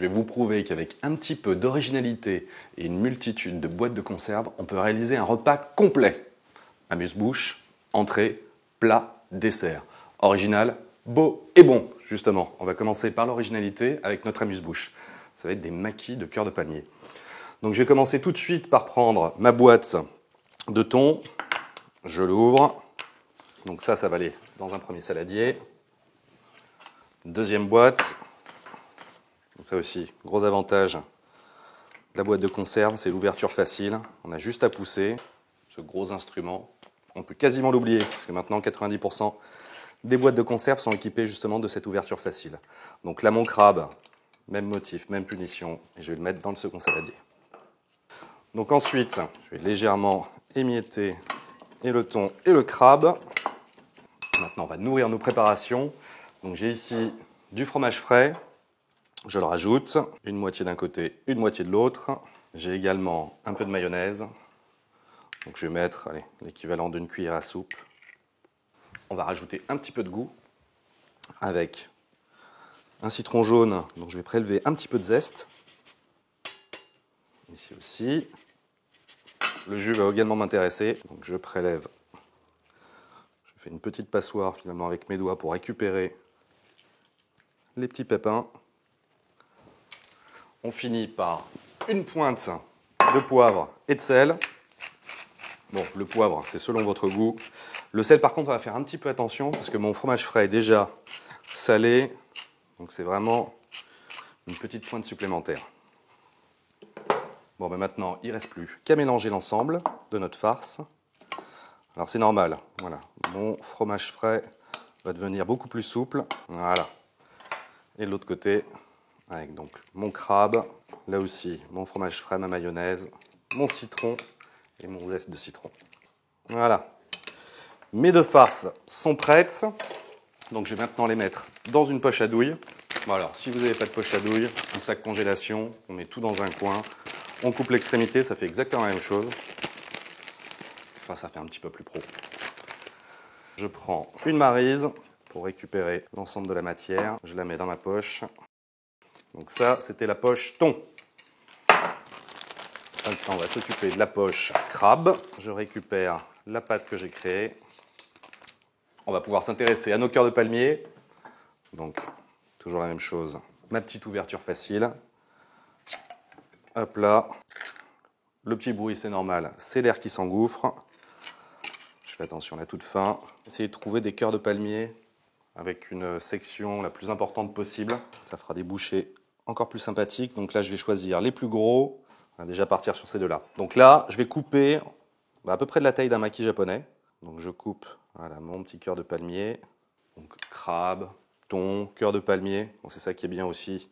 Je vais vous prouver qu'avec un petit peu d'originalité et une multitude de boîtes de conserve, on peut réaliser un repas complet. Amuse-bouche, entrée, plat, dessert. Original, beau et bon, justement. On va commencer par l'originalité avec notre amuse-bouche. Ça va être des maquis de cœur de palmier. Donc je vais commencer tout de suite par prendre ma boîte de thon. Je l'ouvre. Donc ça va aller dans un premier saladier. Deuxième boîte. Donc ça aussi, gros avantage de la boîte de conserve, c'est l'ouverture facile. On a juste à pousser ce gros instrument. On peut quasiment l'oublier, parce que maintenant 90% des boîtes de conserve sont équipées justement de cette ouverture facile. Donc là, mon crabe, même motif, même punition, et je vais le mettre dans le second saladier. Donc ensuite, je vais légèrement émietter et le thon et le crabe. Maintenant, on va nourrir nos préparations. Donc j'ai ici du fromage frais. Je le rajoute, une moitié d'un côté, une moitié de l'autre. J'ai également un peu de mayonnaise. Donc je vais mettre l'équivalent d'une cuillère à soupe. On va rajouter un petit peu de goût avec un citron jaune. Donc je vais prélever un petit peu de zeste. Ici aussi. Le jus va également m'intéresser. Donc je prélève. Je fais une petite passoire finalement avec mes doigts pour récupérer les petits pépins. On finit par une pointe de poivre et de sel. Bon, le poivre, c'est selon votre goût. Le sel, par contre, on va faire un petit peu attention parce que mon fromage frais est déjà salé. Donc, c'est vraiment une petite pointe supplémentaire. Bon, ben maintenant, il ne reste plus qu'à mélanger l'ensemble de notre farce. Alors, c'est normal. Voilà, mon fromage frais va devenir beaucoup plus souple. Voilà. Et de l'autre côté, avec donc mon crabe, là aussi, mon fromage frais, ma mayonnaise, mon citron et mon zeste de citron. Voilà. Mes deux farces sont prêtes. Donc je vais maintenant les mettre dans une poche à douille. Bon alors, si vous n'avez pas de poche à douille, un sac congélation, on met tout dans un coin. On coupe l'extrémité, ça fait exactement la même chose. Enfin, ça fait un petit peu plus pro. Je prends une maryse pour récupérer l'ensemble de la matière. Je la mets dans ma poche. Donc ça, c'était la poche thon. Maintenant, on va s'occuper de la poche crabe. Je récupère la pâte que j'ai créée. On va pouvoir s'intéresser à nos cœurs de palmier. Donc, toujours la même chose. Ma petite ouverture facile. Hop là. Le petit bruit, c'est normal. C'est l'air qui s'engouffre. Je fais attention à la toute fin. Essayez de trouver des cœurs de palmier avec une section la plus importante possible. Ça fera des bouchées encore plus sympathiques. Donc là, je vais choisir les plus gros. On va déjà partir sur ces deux-là. Donc là, je vais couper à peu près de la taille d'un maquis japonais. Donc je coupe voilà, mon petit cœur de palmier. Donc crabe, thon, cœur de palmier. Bon, c'est ça qui est bien aussi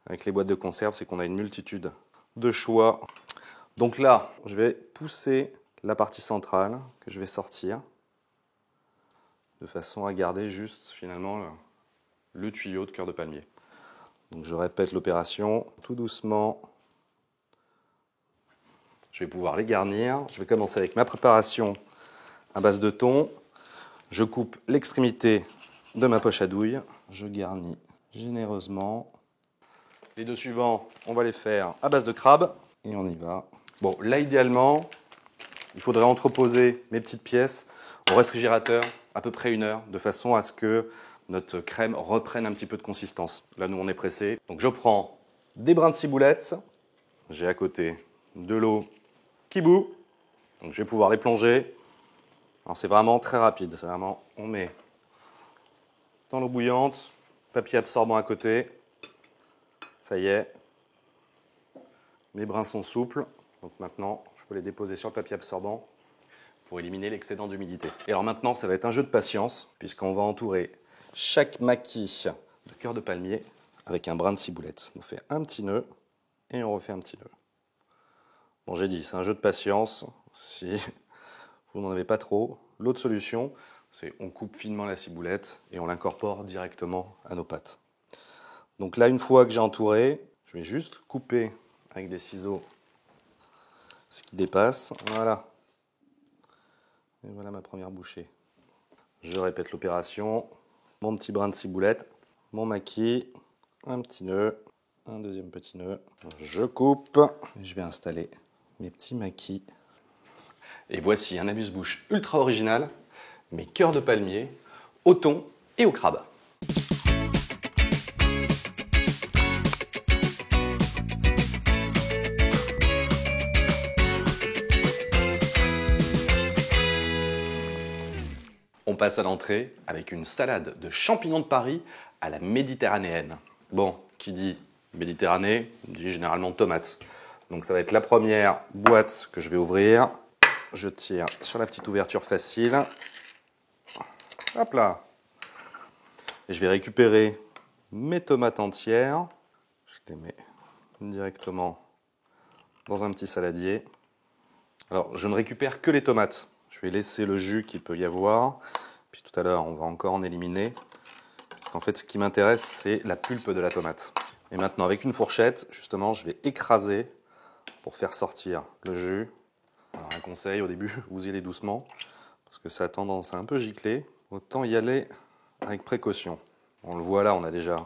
avec les boîtes de conserve, c'est qu'on a une multitude de choix. Donc là, je vais pousser la partie centrale que je vais sortir de façon à garder juste finalement le tuyau de cœur de palmier. Donc je répète l'opération tout doucement. Je vais pouvoir les garnir. Je vais commencer avec ma préparation à base de thon. Je coupe l'extrémité de ma poche à douille. Je garnis généreusement. Les deux suivants, on va les faire à base de crabe. Et on y va. Bon, là, idéalement, il faudrait entreposer mes petites pièces au réfrigérateur à peu près 1 heure, de façon à ce que notre crème reprenne un petit peu de consistance. Là, nous, on est pressé. Donc, je prends des brins de ciboulette. J'ai à côté de l'eau qui bout. Donc, je vais pouvoir les plonger. Alors, c'est vraiment très rapide. C'est vraiment, on met dans l'eau bouillante, papier absorbant à côté. Ça y est. Mes brins sont souples. Donc, maintenant, je peux les déposer sur le papier absorbant pour éliminer l'excédent d'humidité. Et alors maintenant, ça va être un jeu de patience, puisqu'on va entourer chaque maquis de cœur de palmier avec un brin de ciboulette. On fait un petit nœud et on refait un petit nœud. Bon, j'ai dit, c'est un jeu de patience. Si vous n'en avez pas trop, l'autre solution, c'est on coupe finement la ciboulette et on l'incorpore directement à nos pâtes. Donc là, une fois que j'ai entouré, je vais juste couper avec des ciseaux ce qui dépasse. Voilà. Et voilà ma première bouchée. Je répète l'opération. Mon petit brin de ciboulette, mon maquis, un petit nœud, un deuxième petit nœud. Je coupe. Je vais installer mes petits maquis. Et voici un amuse-bouche ultra original, mes cœurs de palmier, au thon et au crabe. On passe à l'entrée avec une salade de champignons de Paris à la méditerranéenne. Bon, qui dit Méditerranée, dit généralement tomates. Donc ça va être la première boîte que je vais ouvrir. Je tire sur la petite ouverture facile. Hop là. Et je vais récupérer mes tomates entières. Je les mets directement dans un petit saladier. Alors, je ne récupère que les tomates. Je vais laisser le jus qu'il peut y avoir. Puis tout à l'heure, on va encore en éliminer. Parce qu'en fait, ce qui m'intéresse, c'est la pulpe de la tomate. Et maintenant, avec une fourchette, justement, je vais écraser pour faire sortir le jus. Alors, un conseil, au début, vous y allez doucement. Parce que ça a tendance à un peu gicler. Autant y aller avec précaution. On le voit là, on a déjà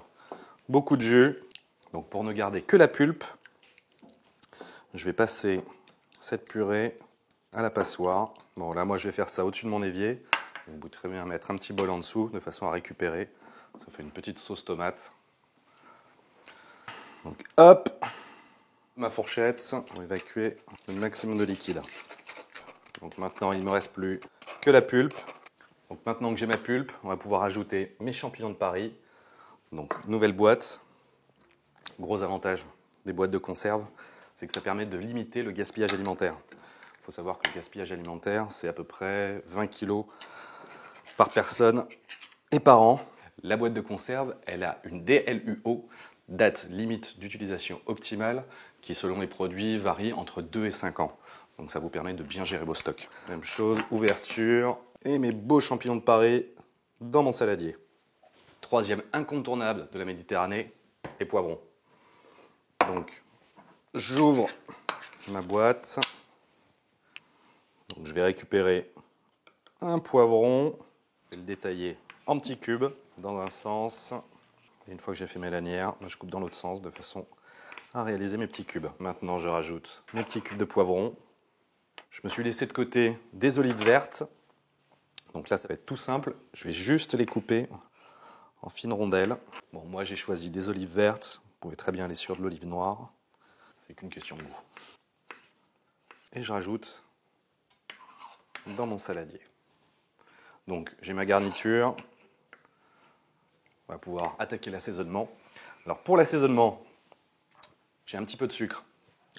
beaucoup de jus. Donc, pour ne garder que la pulpe, je vais passer cette purée à la passoire. Bon, là, moi, je vais faire ça au-dessus de mon évier. Vous pouvez très bien mettre un petit bol en dessous, de façon à récupérer. Ça fait une petite sauce tomate. Donc, hop, ma fourchette pour évacuer le maximum de liquide. Donc maintenant, il ne me reste plus que la pulpe. Donc maintenant que j'ai ma pulpe, on va pouvoir ajouter mes champignons de Paris. Donc, nouvelle boîte. Gros avantage des boîtes de conserve, c'est que ça permet de limiter le gaspillage alimentaire. Il faut savoir que le gaspillage alimentaire, c'est à peu près 20 kg par personne et par an. La boîte de conserve, elle a une DLUO, date limite d'utilisation optimale, qui selon les produits varie entre 2 et 5 ans. Donc ça vous permet de bien gérer vos stocks. Même chose, ouverture et mes beaux champignons de Paris dans mon saladier. Troisième incontournable de la Méditerranée, les poivrons. Donc j'ouvre ma boîte. Donc, je vais récupérer un poivron, je vais le détailler en petits cubes dans un sens. Et une fois que j'ai fait mes lanières, je coupe dans l'autre sens de façon à réaliser mes petits cubes. Maintenant, je rajoute mes petits cubes de poivron. Je me suis laissé de côté des olives vertes. Donc là, ça va être tout simple. Je vais juste les couper en fines rondelles. Bon, moi, j'ai choisi des olives vertes. Vous pouvez très bien aller sur de l'olive noire. C'est qu'une question de goût. Et je rajoute dans mon saladier. Donc j'ai ma garniture. On va pouvoir attaquer l'assaisonnement. Alors pour l'assaisonnement, j'ai un petit peu de sucre.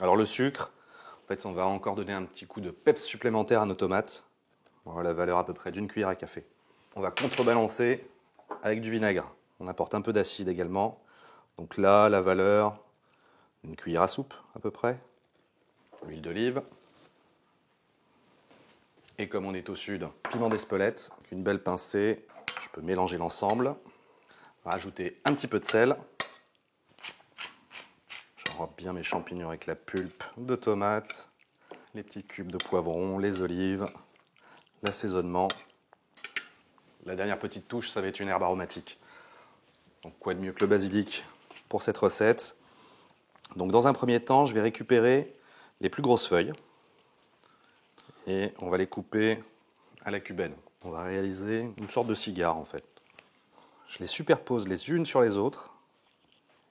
Alors le sucre, en fait, on va encore donner un petit coup de peps supplémentaire à nos tomates. Voilà la valeur à peu près d'une cuillère à café. On va contrebalancer avec du vinaigre. On apporte un peu d'acide également. Donc là, la valeur, une cuillère à soupe à peu près. L'huile d'olive. Et comme on est au sud, piment d'Espelette, avec une belle pincée, je peux mélanger l'ensemble. Rajouter un petit peu de sel. J'enrobe bien mes champignons avec la pulpe de tomate, les petits cubes de poivron, les olives, l'assaisonnement. La dernière petite touche, ça va être une herbe aromatique. Donc quoi de mieux que le basilic pour cette recette. Donc dans un premier temps, je vais récupérer les plus grosses feuilles. Et on va les couper à la cubaine. On va réaliser une sorte de cigare en fait. Je les superpose les unes sur les autres.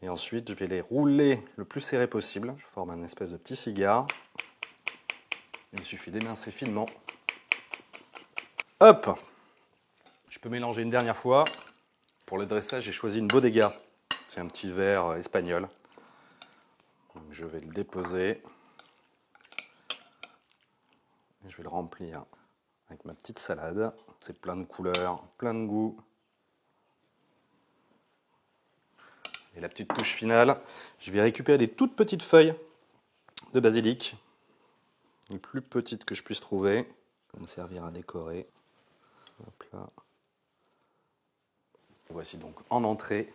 Et ensuite, je vais les rouler le plus serré possible. Je forme un espèce de petit cigare. Il me suffit d'émincer finement. Hop! Je peux mélanger une dernière fois. Pour le dressage, j'ai choisi une Bodega. C'est un petit verre espagnol. Donc, je vais le déposer. Je vais le remplir avec ma petite salade. C'est plein de couleurs, plein de goûts. Et la petite touche finale, je vais récupérer des toutes petites feuilles de basilic. Les plus petites que je puisse trouver. Ça va me servir à décorer. Hop là. Voici donc en entrée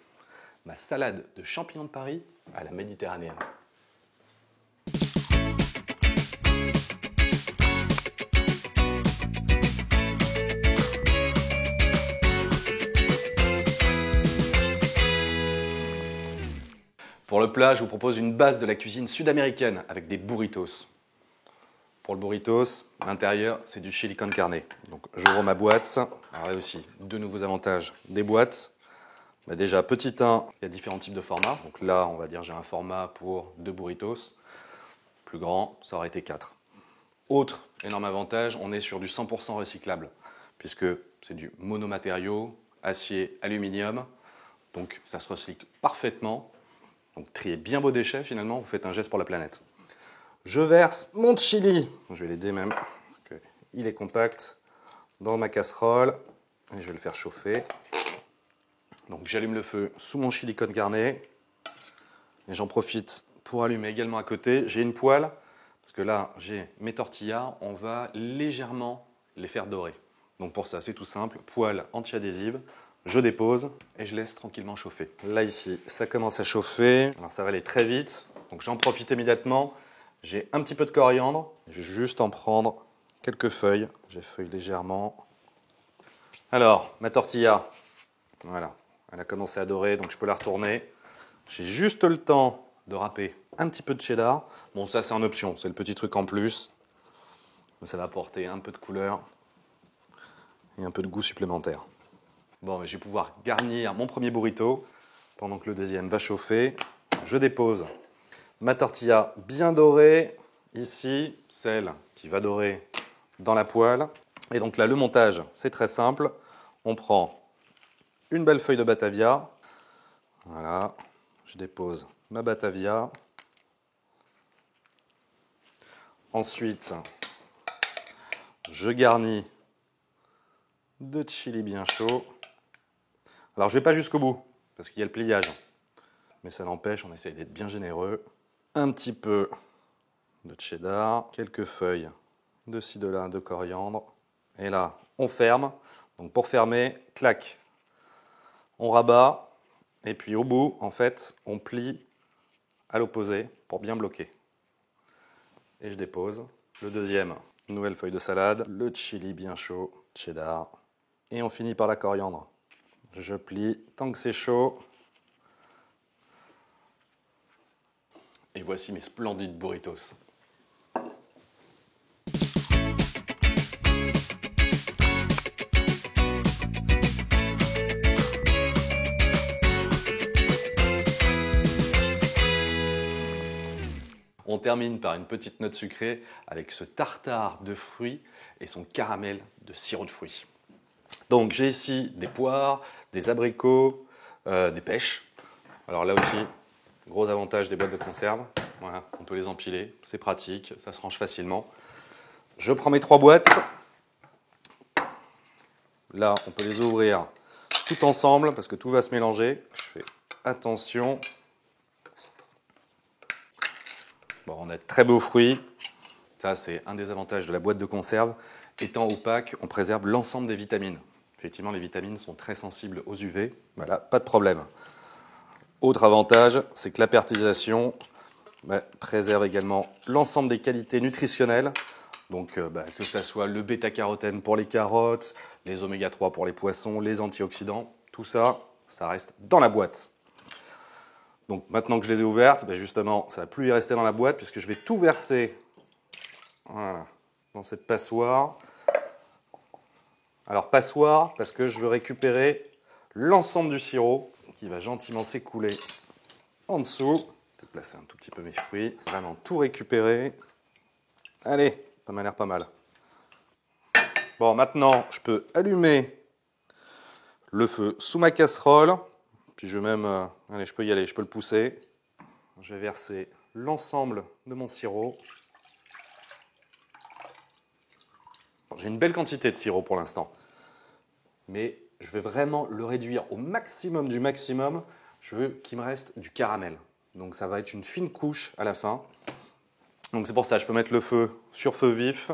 ma salade de champignons de Paris à la méditerranéenne. Pour Pour le plat, je vous propose une base de la cuisine sud-américaine avec des burritos. Pour le burritos, l'intérieur, c'est du chili con carne. Donc, j'ouvre ma boîte. Alors là aussi, deux nouveaux avantages des boîtes. Bah déjà, petit 1, il y a différents types de formats. Donc là, on va dire j'ai un format pour 2 burritos. Plus grand, ça aurait été 4. Autre énorme avantage, on est sur du 100% recyclable, puisque c'est du monomatériau, acier, aluminium. Donc ça se recycle parfaitement. Donc triez bien vos déchets finalement, vous faites un geste pour la planète. Je verse mon chili, je vais l'aider même, parce qu'il est compact, dans ma casserole, et je vais le faire chauffer. Donc j'allume le feu sous mon chili con carne, et j'en profite pour allumer également à côté. J'ai une poêle, parce que là j'ai mes tortillas, on va légèrement les faire dorer. Donc pour ça c'est tout simple, poêle anti-adhésive, je dépose et je laisse tranquillement chauffer. Là ici ça commence à chauffer, alors ça va aller très vite, donc j'en profite immédiatement. J'ai un petit peu de coriandre, je vais juste en prendre quelques feuilles, j'effeuille légèrement. Alors ma tortilla, voilà. Elle a commencé à dorer, donc je peux la retourner. J'ai juste le temps de râper un petit peu de cheddar. Bon, ça, c'est en option, c'est le petit truc en plus. Mais ça va apporter un peu de couleur et un peu de goût supplémentaire. Bon, mais je vais pouvoir garnir mon premier burrito pendant que le deuxième va chauffer. Je dépose ma tortilla bien dorée. Ici, celle qui va dorer dans la poêle. Et donc là, le montage, c'est très simple. On prend une belle feuille de batavia. Voilà, je dépose ma batavia. Ensuite, je garnis de chili bien chaud. Alors, je ne vais pas jusqu'au bout, parce qu'il y a le pliage. Mais ça n'empêche, on essaye d'être bien généreux. Un petit peu de cheddar, quelques feuilles de ci, de là, de coriandre. Et là, on ferme. Donc pour fermer, clac, on rabat. Et puis au bout, en fait, on plie à l'opposé pour bien bloquer. Et je dépose. Le deuxième, nouvelle feuille de salade, le chili bien chaud, cheddar. Et on finit par la coriandre. Je plie tant que c'est chaud. Et voici mes splendides burritos. On termine par une petite note sucrée avec ce tartare de fruits et son caramel de sirop de fruits. Donc j'ai ici des poires, des abricots, des pêches. Alors là aussi, gros avantage des boîtes de conserve. Voilà, on peut les empiler, c'est pratique, ça se range facilement. Je prends mes 3 boîtes. Là, on peut les ouvrir tout ensemble parce que tout va se mélanger. Je fais attention. Bon, on a de très beaux fruits. Ça, c'est un des avantages de la boîte de conserve. Étant opaque, on préserve l'ensemble des vitamines. Effectivement, les vitamines sont très sensibles aux UV. Voilà, pas de problème. Autre avantage, c'est que l'apertisation préserve également l'ensemble des qualités nutritionnelles. Donc, que ce soit le bêta-carotène pour les carottes, les oméga 3 pour les poissons, les antioxydants, tout ça, ça reste dans la boîte. Donc maintenant que je les ai ouvertes, justement, ça ne va plus y rester dans la boîte puisque je vais tout verser dans cette passoire. Alors passoire parce que je veux récupérer l'ensemble du sirop qui va gentiment s'écouler en dessous. Je vais placer un tout petit peu mes fruits, vraiment tout récupérer. Allez, ça m'a l'air pas mal. Bon, maintenant, je peux allumer le feu sous ma casserole. Puis je vais même, allez, je peux y aller, je peux le pousser. Je vais verser l'ensemble de mon sirop. J'ai une belle quantité de sirop pour l'instant. Mais je vais vraiment le réduire au maximum du maximum. Je veux qu'il me reste du caramel. Donc ça va être une fine couche à la fin. Donc c'est pour ça, je peux mettre le feu sur feu vif.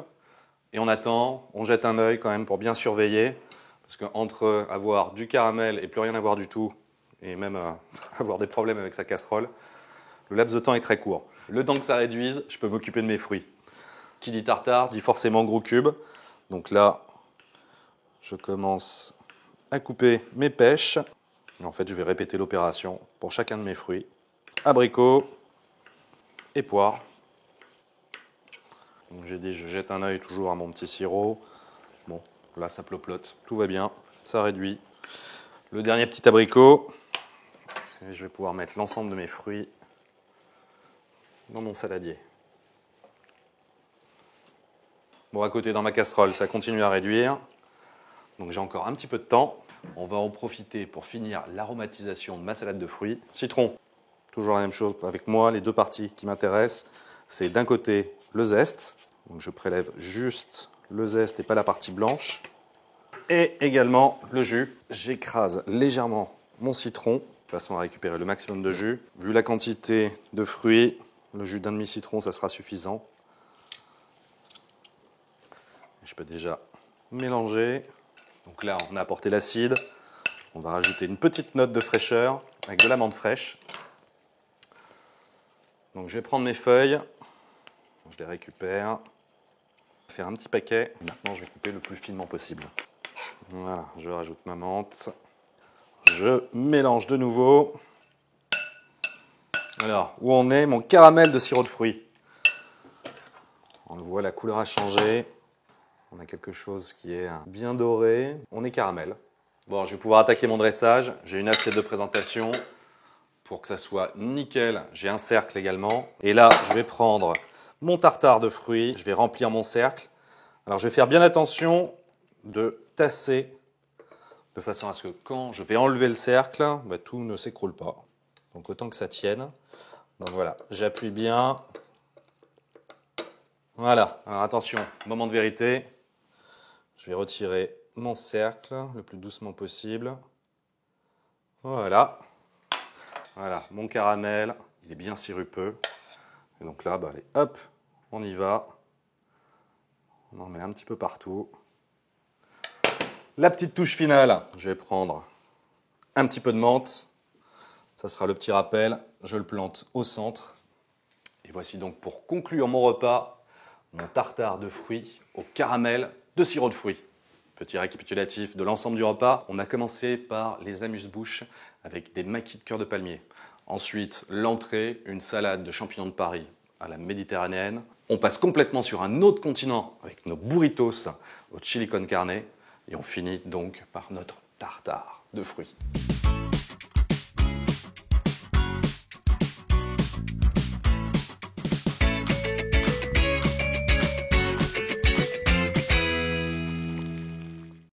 Et on attend, on jette un œil quand même pour bien surveiller. Parce qu'entre avoir du caramel et plus rien avoir du tout, et même avoir des problèmes avec sa casserole, le laps de temps est très court. Le temps que ça réduise, je peux m'occuper de mes fruits. Qui dit tartare dit forcément gros cubes. Donc là, je commence à couper mes pêches. Et en fait, je vais répéter l'opération pour chacun de mes fruits. abricots et poires. Donc j'ai dit, je jette un œil toujours à mon petit sirop. Bon, là ça plopote, tout va bien, ça réduit. Le dernier petit abricot, et je vais pouvoir mettre l'ensemble de mes fruits dans mon saladier. Bon, à côté dans ma casserole, ça continue à réduire. Donc j'ai encore un petit peu de temps. On va en profiter pour finir l'aromatisation de ma salade de fruits. Citron, toujours la même chose avec moi. Les deux parties qui m'intéressent, c'est d'un côté le zeste. Donc je prélève juste le zeste et pas la partie blanche. Et également le jus. J'écrase légèrement mon citron de façon à récupérer le maximum de jus. Vu la quantité de fruits, le jus d'un demi-citron, ça sera suffisant. Je peux déjà mélanger. Donc là, on a apporté l'acide. On va rajouter une petite note de fraîcheur avec de l'amande fraîche. Donc je vais prendre mes feuilles. Je les récupère. Je vais faire un petit paquet. Maintenant, je vais couper le plus finement possible. Voilà, je rajoute ma menthe. Je mélange de nouveau. Alors, où on est? Mon caramel de sirop de fruits. On le voit, la couleur a changé. On a quelque chose qui est bien doré. On est caramel. Bon, je vais pouvoir attaquer mon dressage. J'ai une assiette de présentation. Pour que ça soit nickel, j'ai un cercle également. Et là, je vais prendre mon tartare de fruits. Je vais remplir mon cercle. Alors, je vais faire bien attention de tasser de façon à ce que quand je vais enlever le cercle, bah, tout ne s'écroule pas. Donc, autant que ça tienne. Donc voilà, j'appuie bien. Voilà, alors attention, moment de vérité. Je vais retirer mon cercle le plus doucement possible. Voilà. Voilà, mon caramel, il est bien sirupeux. Et donc là, bah, allez, hop, on y va. On en met un petit peu partout. La petite touche finale, je vais prendre un petit peu de menthe. Ça sera le petit rappel. Je le plante au centre. Et voici donc pour conclure mon repas, mon tartare de fruits au caramel de sirop de fruits. Petit récapitulatif de l'ensemble du repas. On a commencé par les amuse-bouches avec des maquis de cœur de palmier. Ensuite, l'entrée, une salade de champignons de Paris à la méditerranéenne. On passe complètement sur un autre continent avec nos burritos au chili con carne. Et on finit donc par notre tartare de fruits.